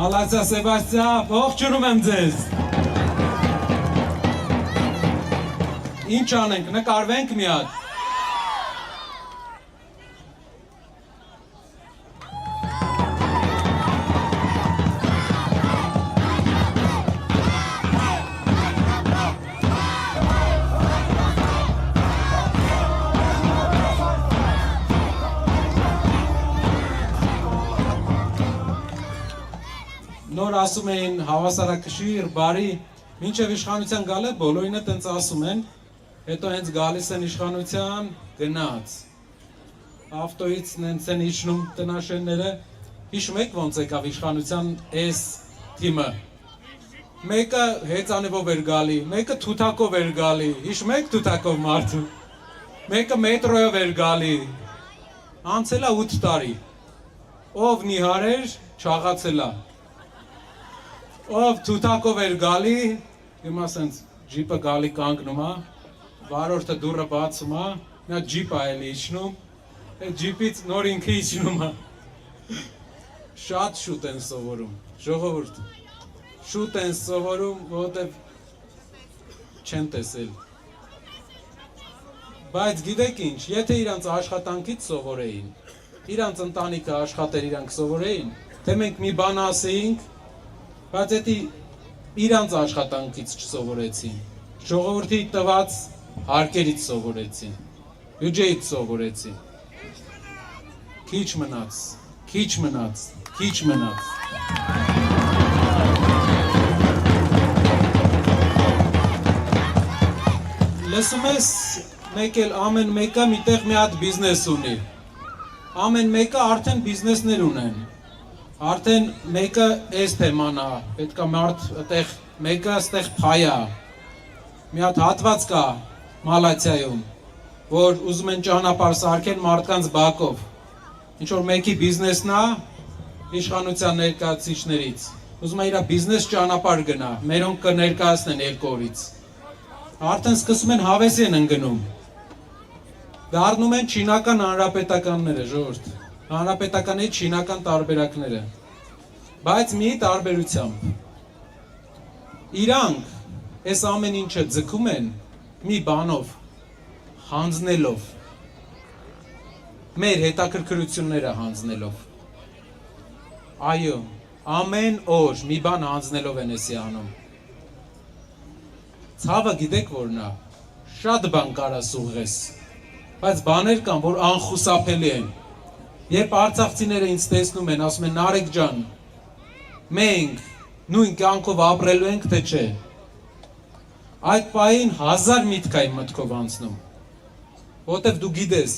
Ալացա Սեբաստիա, ողջունում եմ ձեզ։ Ինչ անենք, նկարվենք մի հատ։ Նոր ասում էին հավասարակշիռ, բարի, մինչև իշխանության գալը բոլորինը տենց ասում են, հետո հենց գալիս են իշխանության գնաց։ Ավտոյից նենց են իջնում տնաշենները, հիշում եք ոնց եկավ իշխանության այս թիմը։ Մեկը հեծանիվով էր գալի, մեկը թութակով էր գալի, հիշում եք թութակով մարդու։ Մեկը մետրոյով էր գալի, անցել է 8 տարի, ով նիհար էր, չաղացել է։ Ով թութակով էր գալի, հիմա սենց ջիպը գալի կանգնում է, վարորդը դուռը բացում է, նա ջիպը էլ իջնում, այդ ջիպից նոր ինքը իջնում է։ Շատ շուտ են սովորում, ժողովուրդ, շուտ են սովորում, որովհետև չեն տեսել։ Բայց գիտեք ինչ, եթե իրանց աշխատանքից սովորեին, իրանց ընտանիքը աշխատեր իրանք սովորեին, թե մենք մի բան ասեինք, բայց էդի իրանց աշխատանքից չսովորեցին, ժողովրդի տված հարկերից սովորեցին, բյուջեից սովորեցին, քիչ մնաց, քիչ մնաց, քիչ մնաց։ Լսում ես, մեկ էլ ամեն մեկը միտեղ մի հատ բիզնես ունի, ամեն մեկը արդեն բիզնեսներ ունեն, արդեն մեկը այս թեման է, պետք է մարդ այդեղ մեկը այդեղ փայ է, մի հատ հատված կա Մալաթիայում, որ ուզում են ճանապարհ սարքեն մարդկանց բակով, ինչ որ մեկի բիզնեսն է իշխանության ներկայացուցիչներից, ուզում է իր բիզնես ճանապարհ գնա, մերոնք կներկայացնեն 2 օրից, արդեն սկսում են հավեսի են ընկնում, դառնում են չինական հանրապետականները, ժողովուրդ, հանրապետականի չինական տարբերակները, բայց մի տարբերությամբ, իրանք այս ամեն ինչը ձգում են մի բանով, հանձնելով, մեր հետաքրքրությունները հանձնելով, այո, ամեն օր մի բան հանձնելով են էսի անում, ցավը գիտեք որն է, շատ բան կարա սուղես, բայց բաներ կան, որ անխուսափելի են, երբ արցախցիները ինձ տեսնում են, ասում են Նարեկ ջան, մենք նույն կյանքով ապրելու ենք, թե չէ, այդ պահին 1000 միտք է իմ մտքով անցնում, որտև դու գիտես,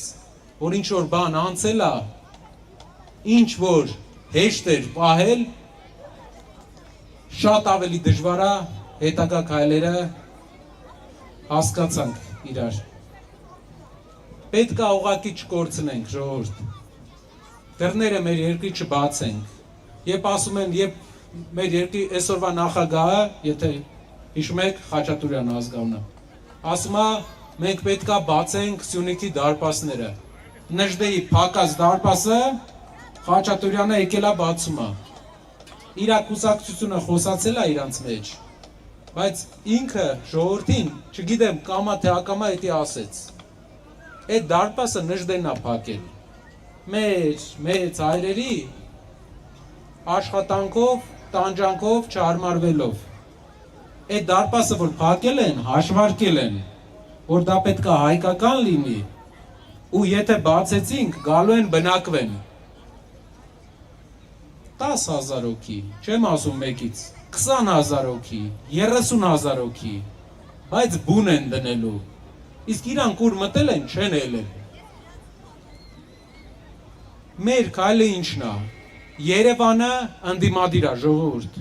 որ ինչ որ բան անցել է, ինչ որ հեշտ էր պահել, շատ ավելի դժվար է հետագա քայլերը հասկացանք իրար։ Պետք է ուղղակի չկորցնենք, ժողովուրդ։ Դռները մեր երկրի չբացենք, երբ ասում են, երբ մեր երկրի այսօրվա նախագահը, եթե հիշում եք Խաչատուրյան ազգանունը, ասում է, մենք պետք է բացենք Սյունիքի դարպասները, Նժդեի փակած դարպասը Խաչատուրյանը եկել է բացում է, իր կուսակցությունը խոսացել է իրանց մեջ, բայց ինքը ժողովրդին, չգիտեմ կամա թե ակամա էդի ասեց, այդ դարպասը Նժդեն է փակել, մեր մեծ հայրերի աշխատանքով, տանջանքով, չհարմարվելով, այդ դարպասը որ փակել են, հաշվարկել են, որ դա պետք է հայկական լինի, ու եթե բացեցինք, գալու են բնակվեն, 10,000 հոգի, չեմ ասում մեկից, 20,000 հոգի, 30,000 հոգի, բայց բուն են դնելու, իսկ իրանք ուր մտել են, չեն ելել։ Մեր քայլը ինչն է, Երևանը ընդդիմադիր է, ժողովուրդ,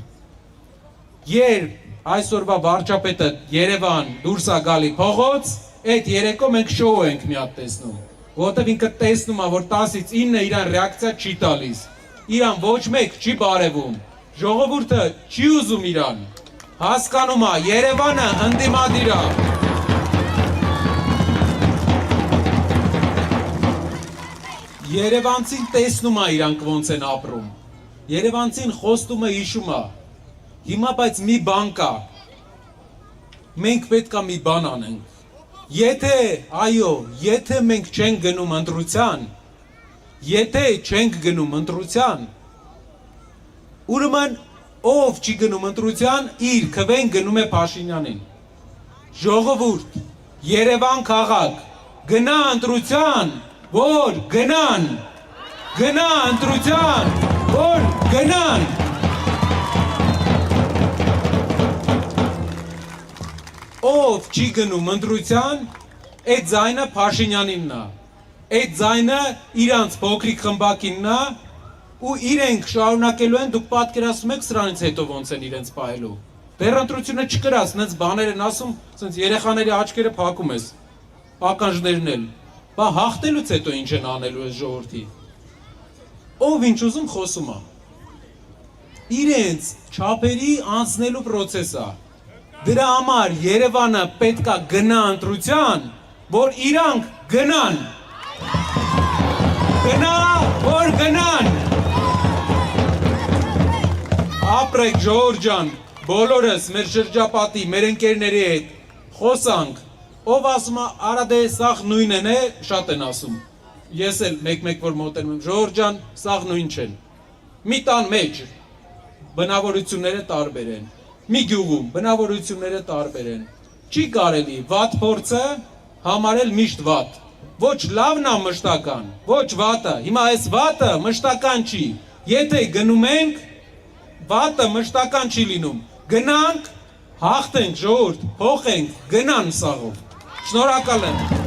երբ այսօրվա վարչապետը Երևան դուրս է գալի փողոց, այդ երեկո մենք շոու ենք մի հատ տեսնում, որովհետև ինքը տեսնում է, որ 10-ից 9 իրան ռեակցիա չի տալիս, իրան ոչ մեկ չի բարևում, ժողովուրդը չի ուզում իրան, հասկանում է, Երևանը ընդդիմադիր է։ Երևանցին տեսնում է իրանք ոնց են ապրում, Երևանցին խոստումը հիշում է։ Հիմա բայց մի բան կա։ Մենք պետք է մի բան անենք։ Եթե, այո, եթե մենք չենք գնում ընտրության, եթե չենք գնում ընտրության, ուրեմն ով չի գնում ընտրության, իր քվեն գնում է Փաշինյանին։ Ժողովուրդ, Երևան քաղաք, գնա ընտրության, որ գնան, գնա ընտրության, որ գնան։ Ով չի գնում ընտրության, այդ ձայնը Փաշինյանինն է, այդ ձայնը իրանց փոքրիկ խմբակինն է, ու իրենք շարունակելու են, դուք պատկերացնում եք սրանից հետո ոնց են իրենց պահելու։ Դեռ ընտրությունը չկրած, նենց բաներ են ասում, սենց երեխաների աչքերը փակում ես, ականջներն էլ, բա հաղթելուց հետո ինչ են անելու այս ժողովրդի։ Ով ինչ ուզում խոսում է։ Իրենց չափերի անցնելու պրոցես է։ Դրա համար Երևանը պետքա գնա ընտրության, որ իրանք գնան։ Գնա, որ գնան։ Ապրեք ժողովուրդ ջան, բոլորս մեր շրջապատի, մեր ընկերների հետ խոսանք։ Ով ասում է, արա դե սաղ նույնն է, շատ են ասում։ Ես էլ մեկ-մեկ որ մոտենում եմ, ժողովուրդ ջան, սաղ նույն չեն։ Մի տան մեջ բնավորությունները տարբեր են։ Մի գյուղում բնավորությունները տարբեր են։ Չի կարելի վատ փորձը համարել միշտ վատ։ Ոչ լավն է մշտական, ոչ վատը։ Հիմա այս վատը մշտական չի։ Եթե գնում ենք, վատը մշտական չի լինում։ Գնանք, հաղթենք ժողովուրդ, փոխենք, գնան սաղով։ Շնորհակալ եմ։